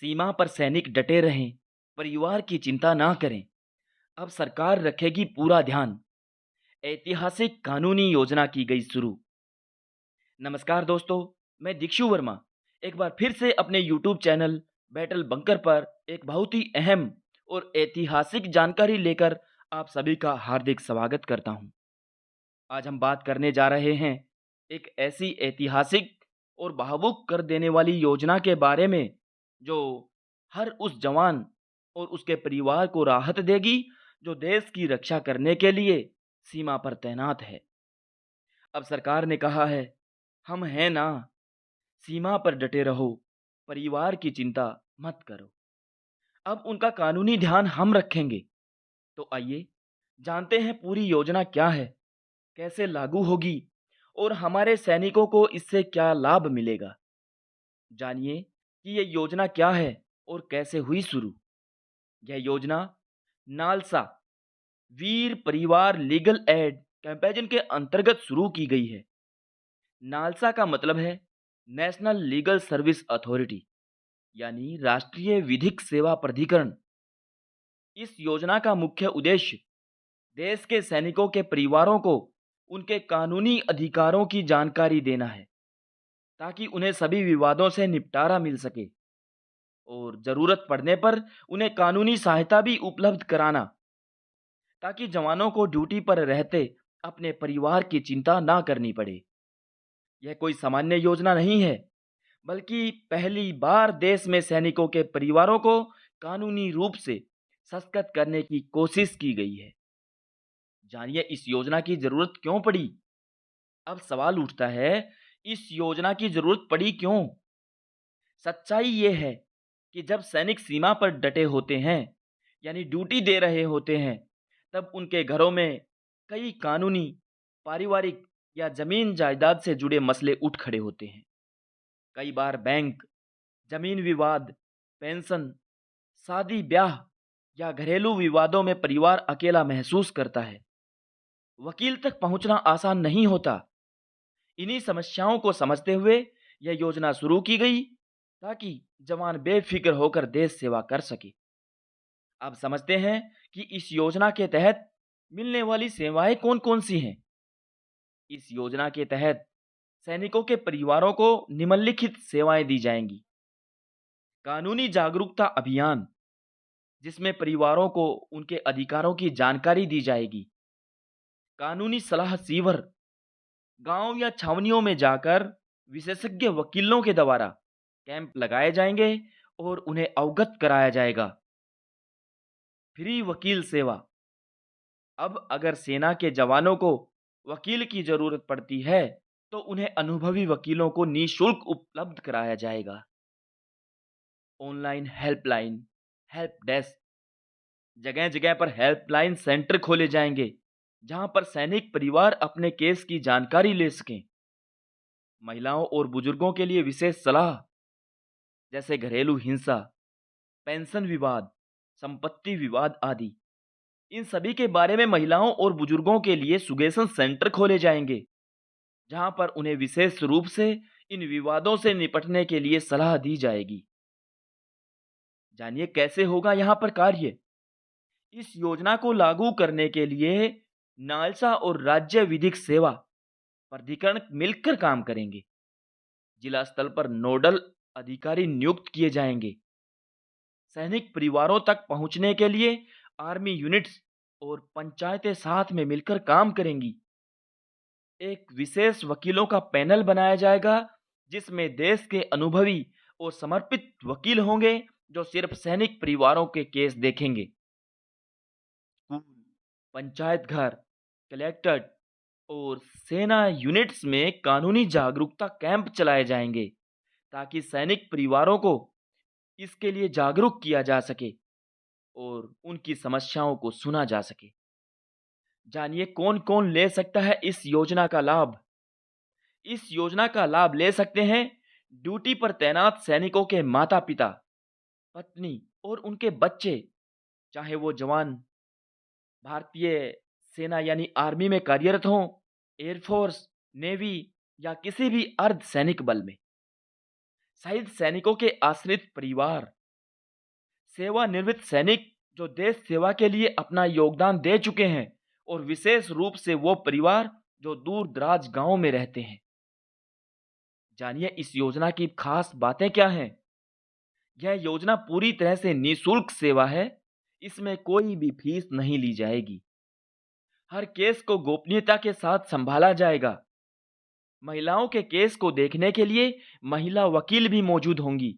सीमा पर सैनिक डटे रहें, परिवार की चिंता ना करें। अब सरकार रखेगी पूरा ध्यान। ऐतिहासिक कानूनी योजना की गई शुरू। नमस्कार दोस्तों, मैं दीक्षु वर्मा एक बार फिर से अपने यूट्यूब चैनल बैटल बंकर पर एक बहुत ही अहम और ऐतिहासिक जानकारी लेकर आप सभी का हार्दिक स्वागत करता हूं। आज हम बात करने जा रहे हैं एक ऐसी ऐतिहासिक और भावुक कर देने वाली योजना के बारे में जो हर उस जवान और उसके परिवार को राहत देगी जो देश की रक्षा करने के लिए सीमा पर तैनात है। अब सरकार ने कहा है, हम हैं ना, सीमा पर डटे रहो, परिवार की चिंता मत करो। अब उनका कानूनी ध्यान हम रखेंगे। तो आइए जानते हैं पूरी योजना क्या है, कैसे लागू होगी और हमारे सैनिकों को इससे क्या लाभ मिलेगा। जानिए कि ये योजना क्या है और कैसे हुई शुरू। यह योजना नालसा वीर परिवार लीगल एड कैंपेन के अंतर्गत शुरू की गई है। नालसा का मतलब है नेशनल लीगल सर्विस अथॉरिटी, यानी राष्ट्रीय विधिक सेवा प्राधिकरण। इस योजना का मुख्य उद्देश्य देश के सैनिकों के परिवारों को उनके कानूनी अधिकारों की जानकारी देना है, ताकि उन्हें सभी विवादों से निपटारा मिल सके और जरूरत पड़ने पर उन्हें कानूनी सहायता भी उपलब्ध कराना, ताकि जवानों को ड्यूटी पर रहते अपने परिवार की चिंता ना करनी पड़े। यह कोई सामान्य योजना नहीं है, बल्कि पहली बार देश में सैनिकों के परिवारों को कानूनी रूप से सशक्त करने की कोशिश की गई है। जानिए इस योजना की जरूरत क्यों पड़ी। अब सवाल उठता है, इस योजना की जरूरत पड़ी क्यों? सच्चाई यह है कि जब सैनिक सीमा पर डटे होते हैं, यानी ड्यूटी दे रहे होते हैं, तब उनके घरों में कई कानूनी, पारिवारिक या जमीन जायदाद से जुड़े मसले उठ खड़े होते हैं। कई बार बैंक, जमीन विवाद, पेंशन, शादी ब्याह या घरेलू विवादों में परिवार अकेला महसूस करता है। वकील तक पहुंचना आसान नहीं होता। इन्हीं समस्याओं को समझते हुए यह योजना शुरू की गई, ताकि जवान बेफिक्र होकर देश सेवा कर सके। अब समझते हैं कि इस योजना के तहत मिलने वाली सेवाएं कौन कौन सी हैं। इस योजना के तहत सैनिकों के परिवारों को निम्नलिखित सेवाएं दी जाएंगी। कानूनी जागरूकता अभियान, जिसमें परिवारों को उनके अधिकारों की जानकारी दी जाएगी। कानूनी सलाह शिविर, गांव या छावनियों में जाकर विशेषज्ञ वकीलों के द्वारा कैंप लगाए जाएंगे और उन्हें अवगत कराया जाएगा। फ्री वकील सेवा, अब अगर सेना के जवानों को वकील की जरूरत पड़ती है, तो उन्हें अनुभवी वकीलों को निःशुल्क उपलब्ध कराया जाएगा। ऑनलाइन हेल्पलाइन, हेल्प डेस्क, जगह जगह पर हेल्पलाइन सेंटर खोले जाएंगे, जहां पर सैनिक परिवार अपने केस की जानकारी ले सकें। महिलाओं और बुजुर्गों के लिए विशेष सलाह, जैसे घरेलू हिंसा, पेंशन विवाद, संपत्ति विवाद आदि। इन सभी के बारे में महिलाओं और बुजुर्गों के लिए सुगेशन सेंटर खोले जाएंगे, जहां पर उन्हें विशेष रूप से इन विवादों से निपटने के लिए सलाह दी जाएगी। जानिए कैसे होगा यहां पर कार्य। इस योजना को लागू करने के लिए नालसा और राज्य विधिक सेवा प्राधिकरण मिलकर काम करेंगे। जिला स्तर पर नोडल अधिकारी नियुक्त किए जाएंगे। सैनिक परिवारों तक पहुंचने के लिए आर्मी यूनिट्स और पंचायतें साथ में मिलकर काम करेंगी। एक विशेष वकीलों का पैनल बनाया जाएगा, जिसमें देश के अनुभवी और समर्पित वकील होंगे, जो सिर्फ सैनिक परिवारों के केस देखेंगे। स्कूल, पंचायत घर, कलेक्ट्रेट और सेना यूनिट्स में कानूनी जागरूकता कैंप चलाए जाएंगे, ताकि सैनिक परिवारों को इसके लिए जागरूक किया जा सके और उनकी समस्याओं को सुना जा सके। जानिए कौन कौन ले सकता है इस योजना का लाभ। इस योजना का लाभ ले सकते हैं ड्यूटी पर तैनात सैनिकों के माता पिता, पत्नी और उनके बच्चे, चाहे वो जवान भारतीय सेना यानी आर्मी में कार्यरत हों, एयरफोर्स, नेवी या किसी भी अर्ध सैनिक बल में। शहीद सैनिकों के आश्रित परिवार, सेवानिवृत्त सैनिक जो देश सेवा के लिए अपना योगदान दे चुके हैं, और विशेष रूप से वो परिवार जो दूर दराज गांव में रहते हैं। जानिए इस योजना की खास बातें क्या हैं। यह योजना पूरी तरह से निःशुल्क सेवा है। इसमें कोई भी फीस नहीं ली जाएगी। हर केस को गोपनीयता के साथ संभाला जाएगा। महिलाओं के केस को देखने के लिए महिला वकील भी मौजूद होंगी।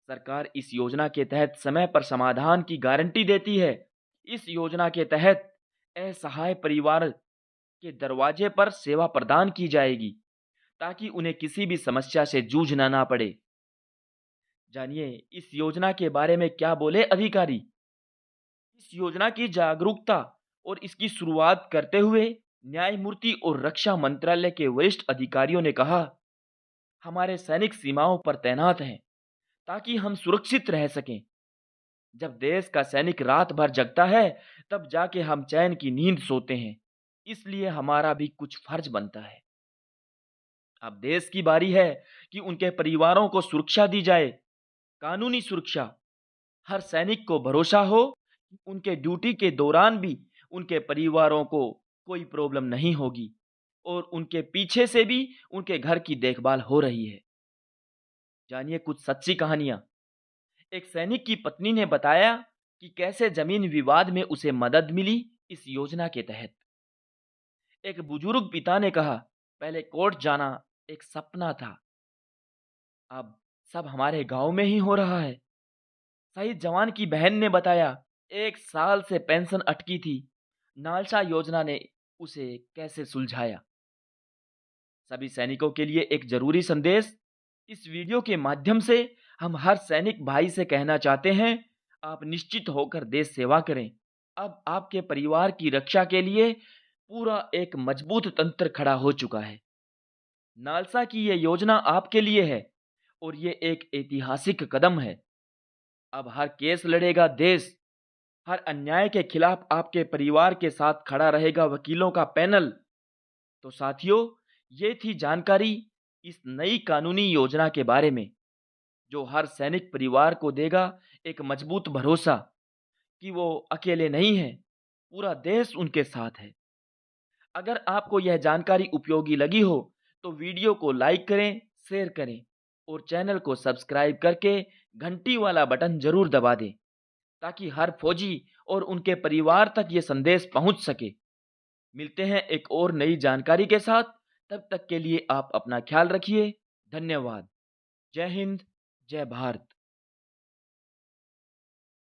सरकार इस योजना के तहत समय पर समाधान की गारंटी देती है। इस योजना के तहत असहाय परिवार के दरवाजे पर सेवा प्रदान की जाएगी, ताकि उन्हें किसी भी समस्या से जूझना ना पड़े। जानिए इस योजना के बारे में क्या बोले अधिकारी। इस योजना की जागरूकता और इसकी शुरुआत करते हुए न्यायमूर्ति और रक्षा मंत्रालय के वरिष्ठ अधिकारियों ने कहा, हमारे सैनिक सीमाओं पर तैनात हैं ताकि हम सुरक्षित रह सकें। जब देश का सैनिक रात भर जगता है, तब जाके हम चैन की नींद सोते हैं। इसलिए हमारा भी कुछ फर्ज बनता है। अब देश की बारी है कि उनके परिवारों को सुरक्षा दी जाए, कानूनी सुरक्षा। हर सैनिक को भरोसा हो कि उनके ड्यूटी के दौरान भी उनके परिवारों को कोई प्रॉब्लम नहीं होगी, और उनके पीछे से भी उनके घर की देखभाल हो रही है। जानिए कुछ सच्ची कहानियां। एक सैनिक की पत्नी ने बताया कि कैसे जमीन विवाद में उसे मदद मिली इस योजना के तहत। एक बुजुर्ग पिता ने कहा, पहले कोर्ट जाना एक सपना था, अब सब हमारे गांव में ही हो रहा है। शहीद जवान की बहन ने बताया, 1 साल से पेंशन अटकी थी, नालसा योजना ने उसे कैसे सुलझाया। सभी सैनिकों के लिए एक जरूरी संदेश। इस वीडियो के माध्यम से हम हर सैनिक भाई से कहना चाहते हैं, आप निश्चित होकर देश सेवा करें। अब आपके परिवार की रक्षा के लिए पूरा एक मजबूत तंत्र खड़ा हो चुका है। नालसा की ये योजना आपके लिए है, और ये एक ऐतिहासिक कदम है। अब हर केस लड़ेगा देश, हर अन्याय के खिलाफ आपके परिवार के साथ खड़ा रहेगा वकीलों का पैनल। तो साथियों, ये थी जानकारी इस नई कानूनी योजना के बारे में, जो हर सैनिक परिवार को देगा एक मजबूत भरोसा कि वो अकेले नहीं हैं, पूरा देश उनके साथ है। अगर आपको यह जानकारी उपयोगी लगी हो तो वीडियो को लाइक करें, शेयर करें, और चैनल को सब्सक्राइब करके घंटी वाला बटन जरूर दबा दें, ताकि हर फौजी और उनके परिवार तक ये संदेश पहुंच सके। मिलते हैं एक और नई जानकारी के साथ। तब तक के लिए आप अपना ख्याल रखिए। धन्यवाद। जय हिंद, जय भारत।